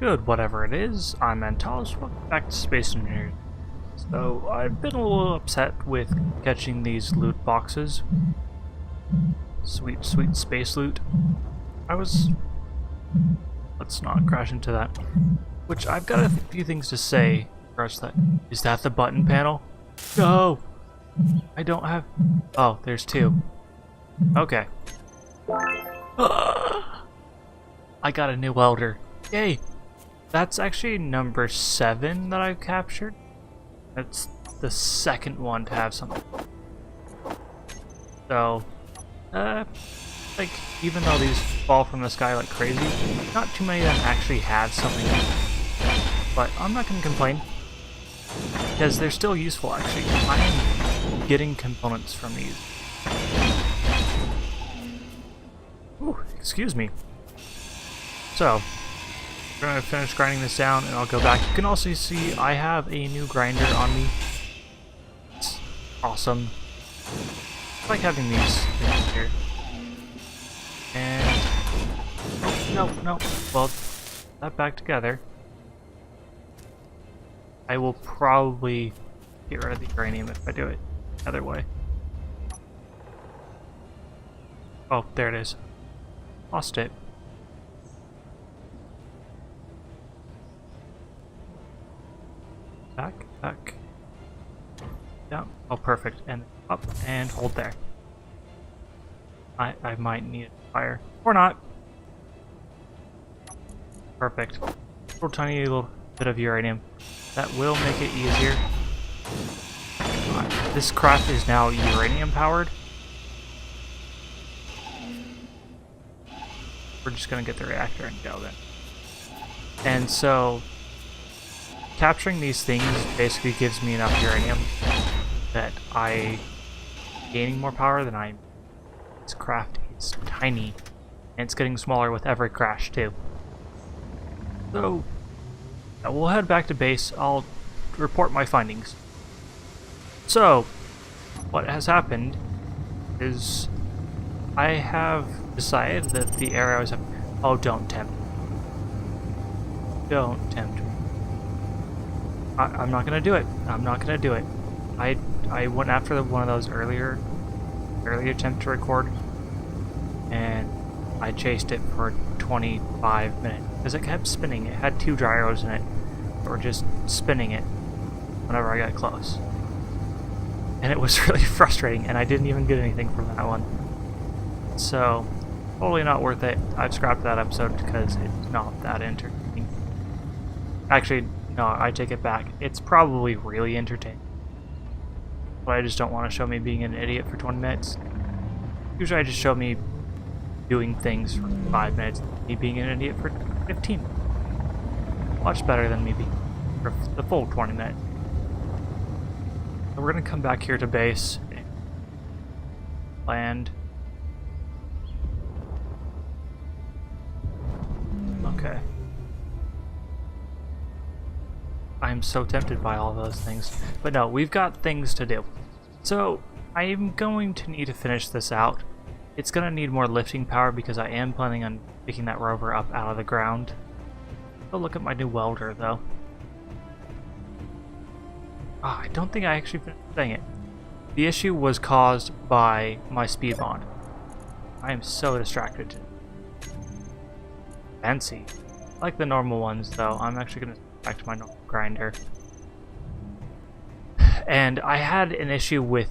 Good, whatever it is, I'm Antalous, welcome back to Space Engineers. So, I've been a little upset with catching these loot boxes. Sweet, sweet space loot. Let's not crash into that. Which, I've got a few things to say. First, is that the button panel? No! I don't have... Oh, there's two. Okay. I got a new welder. Yay! That's actually number 7 that I've captured. That's the second one to have something. So, like, even though these fall from the sky like crazy, not too many of them actually have something. But I'm not going to complain, because they're still useful actually. I am getting components from these. Ooh, excuse me. So, I'm going to finish grinding this down and I'll go back. You can also see I have a new grinder on me. It's awesome. I like having these things here. And... oh, no. Well, that back together. I will probably get rid of the uranium if I do it the other way. Oh, there it is. Lost it. Back. Yeah. Oh, perfect. And up and hold there. I might need a fire. Or not. Perfect. Little tiny little bit of uranium. That will make it easier. This craft is now uranium powered. We're just gonna get the reactor and go then. And so capturing these things basically gives me enough uranium that I gaining more power than I. This craft is tiny, and it's getting smaller with every crash too. So we'll head back to base. I'll report my findings. So what has happened is I have decided that the arrows have... oh, don't tempt me. Don't tempt me. I'm not gonna do it. I'm not gonna do it. I went after one of those early attempt to record, and I chased it for 25 minutes because it kept spinning. It had 2 gyros in it, or just spinning it whenever I got close, and it was really frustrating. And I didn't even get anything from that one. So totally not worth it. I've scrapped that episode because it's not that entertaining. Actually, no, I take it back. It's probably really entertaining. But I just don't want to show me being an idiot for 20 minutes. Usually I just show me doing things for 5 minutes, me being an idiot for 15. Much better than me being for the full 20 minutes. So we're going to come back here to base and land. Okay. I'm so tempted by all those things. But no, we've got things to do. So, I'm going to need to finish this out. It's going to need more lifting power because I am planning on picking that rover up out of the ground. Go look at my new welder, though. I don't think I actually finished saying it. The issue was caused by my speed bond. I am so distracted. Fancy. Like the normal ones, though. I'm actually going to back to my normal grinder. And I had an issue with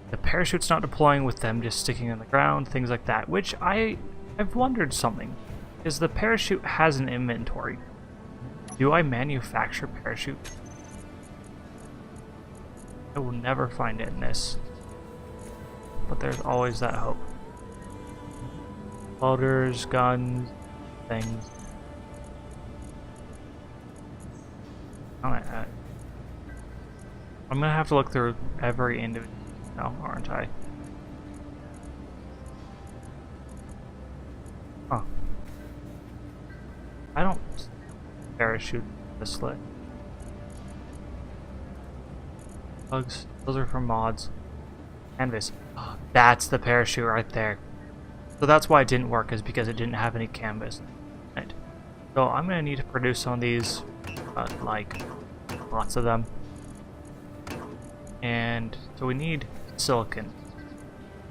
the parachutes not deploying, with them just sticking in the ground, things like that, which I've wondered something. Is the parachute has an inventory. Do I manufacture parachute? I will never find it in this. But there's always that hope. Welders, guns, things. I'm gonna have to look through every individual now, aren't I? Huh. I don't parachute this slit. Bugs. Those are from mods. Canvas. Oh, that's the parachute right there. So that's why it didn't work, is because it didn't have any canvas in it. So I'm gonna need to produce some of these, like lots of them. And so we need silicon.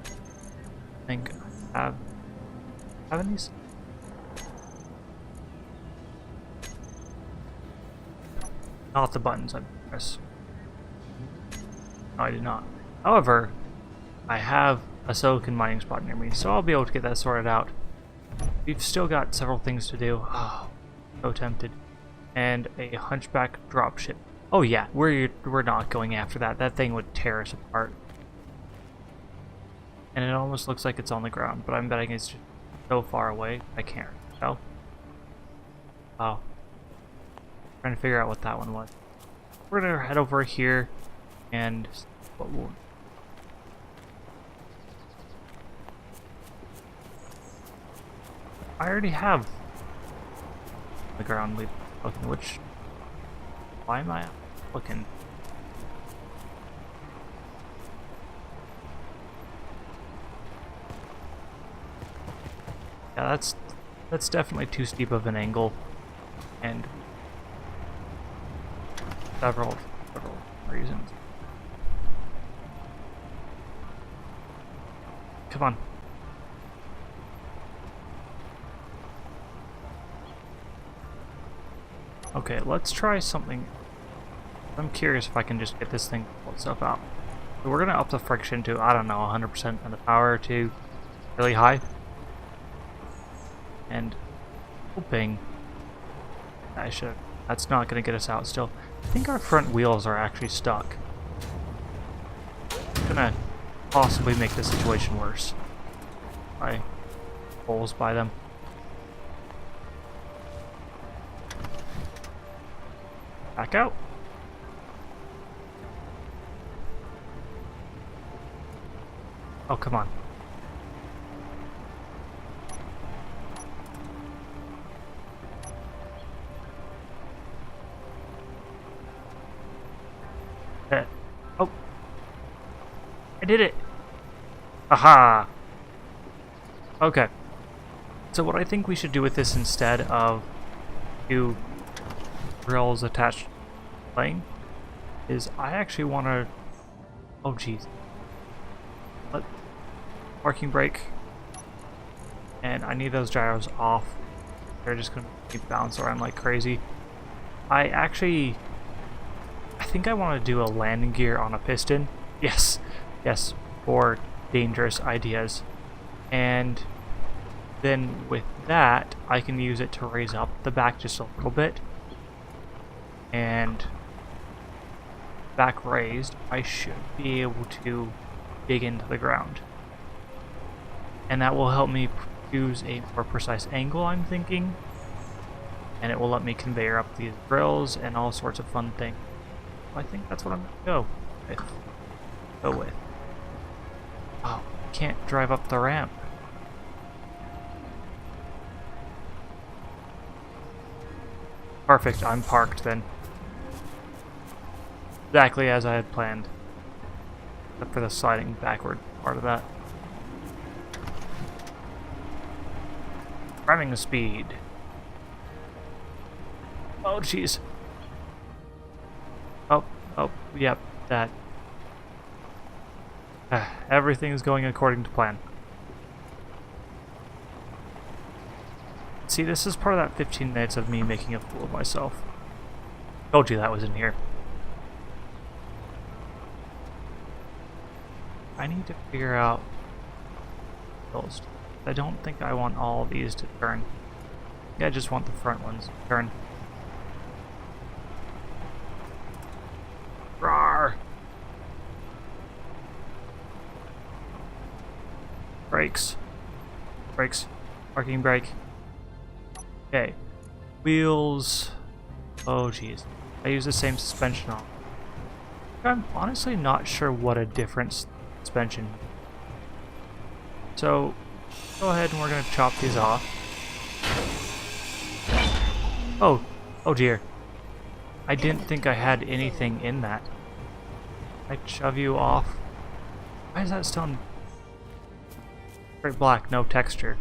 I think I have any? Not the buttons I press. No, I did not. However, I have a silicon mining spot near me, so I'll be able to get that sorted out. We've still got several things to do. Oh, so tempted. And a hunchback dropship. Oh yeah, we're not going after that. That thing would tear us apart. And it almost looks like it's on the ground, but I'm betting it's just so far away I can't tell. Oh. Trying to figure out what that one was. We're gonna head over here and what will I already have the ground lead looking, which why am I looking? Yeah, that's definitely too steep of an angle, and several reasons. Come on. Okay, let's try something. I'm curious if I can just get this thing to pull itself out. So we're gonna up the friction to, I don't know, 100% of the power to really high. And hoping that's not gonna get us out still. I think our front wheels are actually stuck. It's gonna possibly make the situation worse. I pulls by them. Back out. Oh, come on. Oh. I did it. Aha. Okay. So what I think we should do with this instead of two drills attached to the plane is I actually want to... Oh, jeez. Parking brake. And I need those gyros off. They're just going to keep bouncing around like crazy. I think I want to do a landing gear on a piston. Yes. Yes. For dangerous ideas. And then with that, I can use it to raise up the back just a little bit. And back raised, I should be able to dig into the ground. And that will help me choose a more precise angle, I'm thinking. And it will let me conveyor up these drills and all sorts of fun things. I think that's what I'm going to go with. Oh, can't drive up the ramp. Perfect, I'm parked then. Exactly as I had planned. Except for the sliding backward part of that. Ramming the speed. Oh, jeez. Oh, yep, that. Everything is going according to plan. See, this is part of that 15 minutes of me making a fool of myself. Told you that was in here. I need to figure out those. I don't think I want all these to turn. Yeah, I just want the front ones to turn. Rawr! Brakes. Brakes. Parking brake. Okay. Wheels. Oh, jeez. I use the same suspension on. I'm honestly not sure what a different suspension. So, go ahead and we're going to chop these off. Oh dear. I didn't think I had anything in that. I shove you off. Why is that stone straight black, no texture?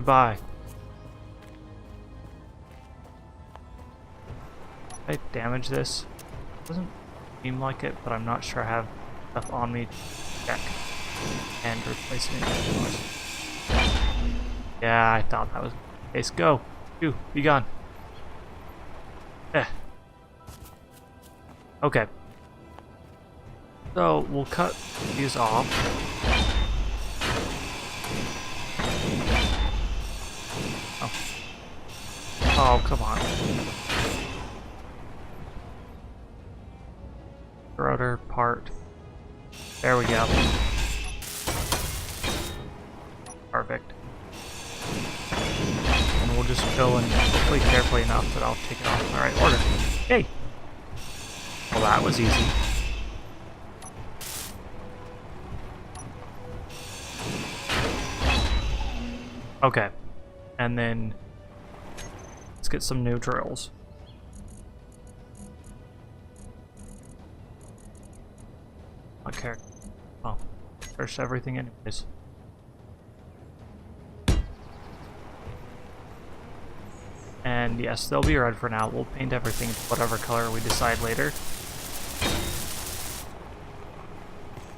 Goodbye. Did I damage this? Doesn't seem like it, but I'm not sure I have stuff on me to check and replace it. Yeah, I thought that was the case. Go! You, be gone. Okay. So we'll cut these off. Oh, come on. Rotor part. There we go. Perfect. And we'll just go in hopefully carefully enough that I'll take it off in the right order. Hey! Well, that was easy. Okay. And then let's get some new drills. Okay. Oh, search everything anyways. And yes, they'll be red for now. We'll paint everything whatever color we decide later.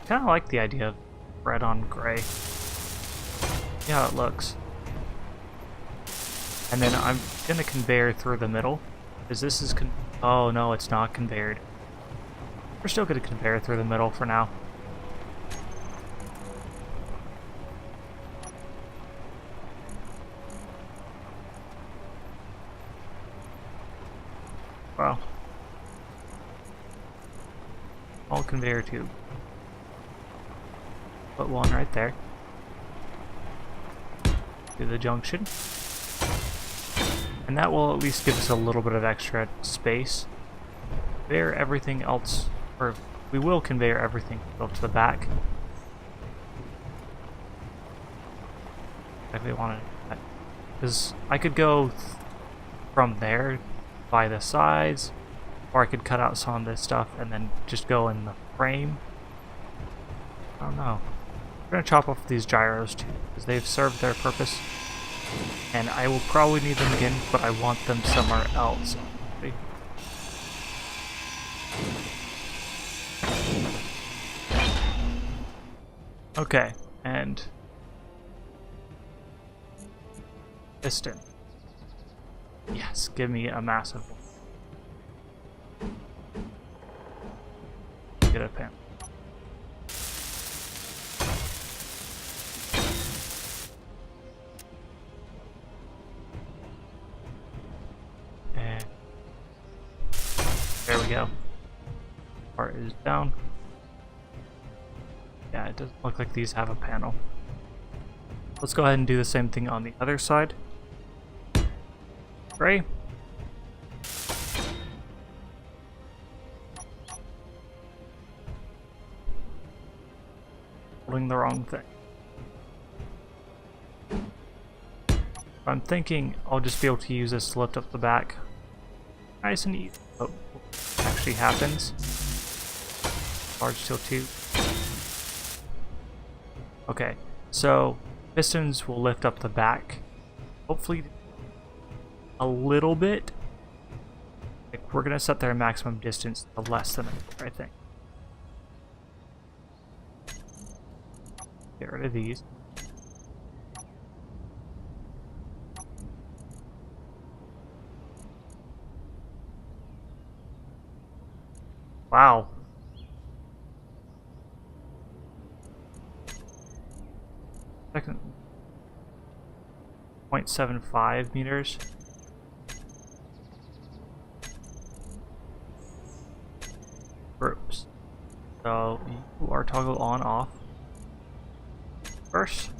Kind of like the idea of red on gray. See how it looks. And then I'm gonna conveyor through the middle, because this is oh no, it's not conveyored. We're still gonna conveyor through the middle for now. Wow. All conveyor tube. Put one right there. Do the junction. And that will at least give us a little bit of extra space. Conveyor everything else, or we will conveyor everything up to the back. I really want to, because I could go from there by the sides, or I could cut out some of this stuff and then just go in the frame. I don't know. We're gonna chop off these gyros too, because they've served their purpose. And I will probably need them again, but I want them somewhere else. Okay, and piston. Yes, give me a massive one. Get a pen. There we go. Part is down. Yeah, it doesn't look like these have a panel. Let's go ahead and do the same thing on the other side. Gray. Holding the wrong thing. I'm thinking I'll just be able to use this to lift up the back. Nice and easy. Oh, actually happens. Large steel tube. Okay, so pistons will lift up the back. Hopefully a little bit. Like, we're gonna set their maximum distance to less than a meter, I think. Get rid of these. Wow. Second 0.75 meters. Groups. So you are toggle on off first.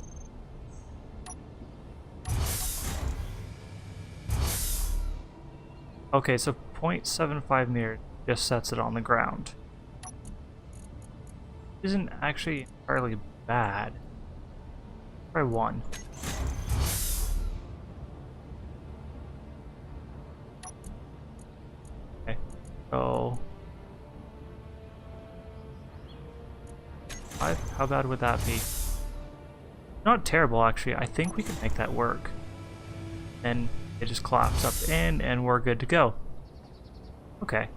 Okay, so 0.75 meters just sets it on the ground. Isn't actually entirely bad. Try one. Okay, so 5, how bad would that be? Not terrible, actually. I think we can make that work. Then it just collapses up in, and we're good to go. Okay.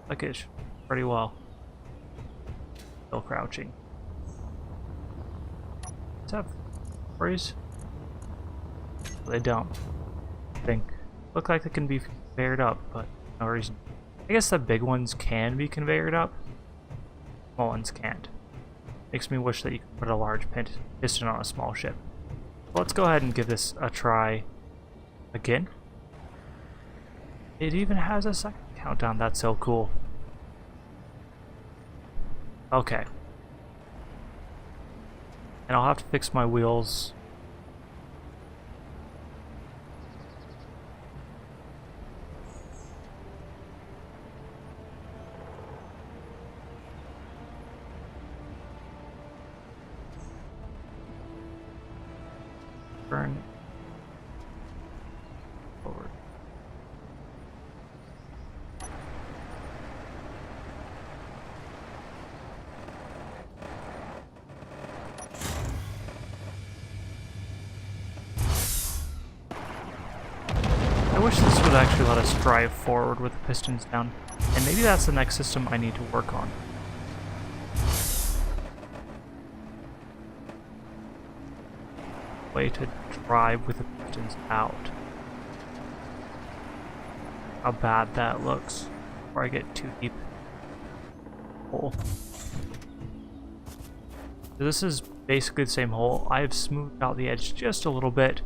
Like it's pretty well. Still crouching. Let's have worries. They don't. I think. Look like they can be conveyored up, but no reason. I guess the big ones can be conveyored up. Small ones can't. Makes me wish that you could put a large piston on a small ship. Well, let's go ahead and give this a try again. It even has a second countdown. That's so cool. Okay. And I'll have to fix my wheels. Burn forward. I wish this would actually let us drive forward with the pistons down, and maybe that's the next system I need to work on. Way to drive with the pistons out. How bad that looks before I get too deep. Hole. So this is basically the same hole. I have smoothed out the edge just a little bit,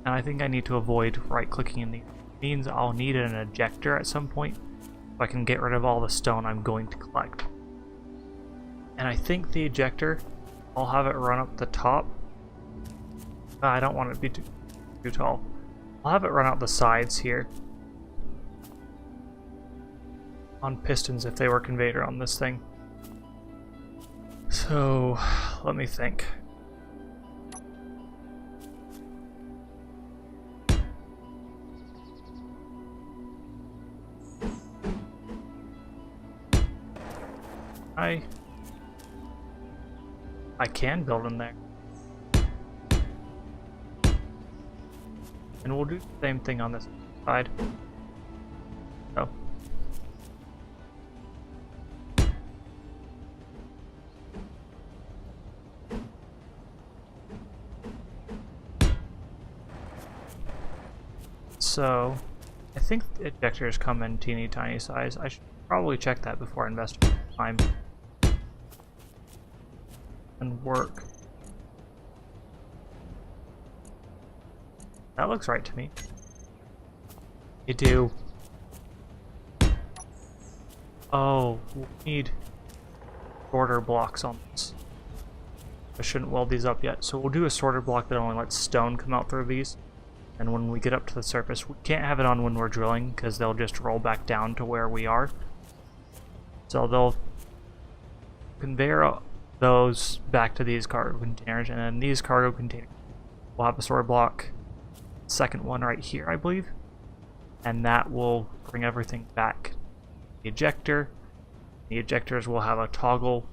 and I think I need to avoid right-clicking in these. It means I'll need an ejector at some point so I can get rid of all the stone I'm going to collect. And I think the ejector, I'll have it run up the top. I don't want it to be too tall. I'll have it run out the sides here on pistons if they were conveyed on this thing. So let me think. I can build in there. And we'll do the same thing on this side. So. So, I think the ejectors come in teeny tiny size. I should probably check that before I invest time and work. That looks right to me. You do. Oh, we need sorter blocks on this. I shouldn't weld these up yet. So we'll do a sorter block that only lets stone come out through these. And when we get up to the surface, we can't have it on when we're drilling because they'll just roll back down to where we are. So they'll conveyor those back to these cargo containers, and then these cargo containers will have a sorter block. Second one right here, I believe, and that will bring everything back. The ejectors will have a toggle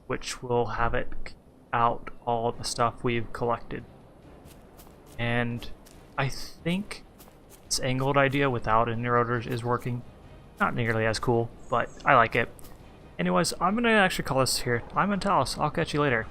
which will have it out all of the stuff we've collected. And I think this angled idea without any rotors is working. Not nearly as cool, but I like it. Anyways, I'm gonna actually call this here. I'm Antalous. I'll catch you later.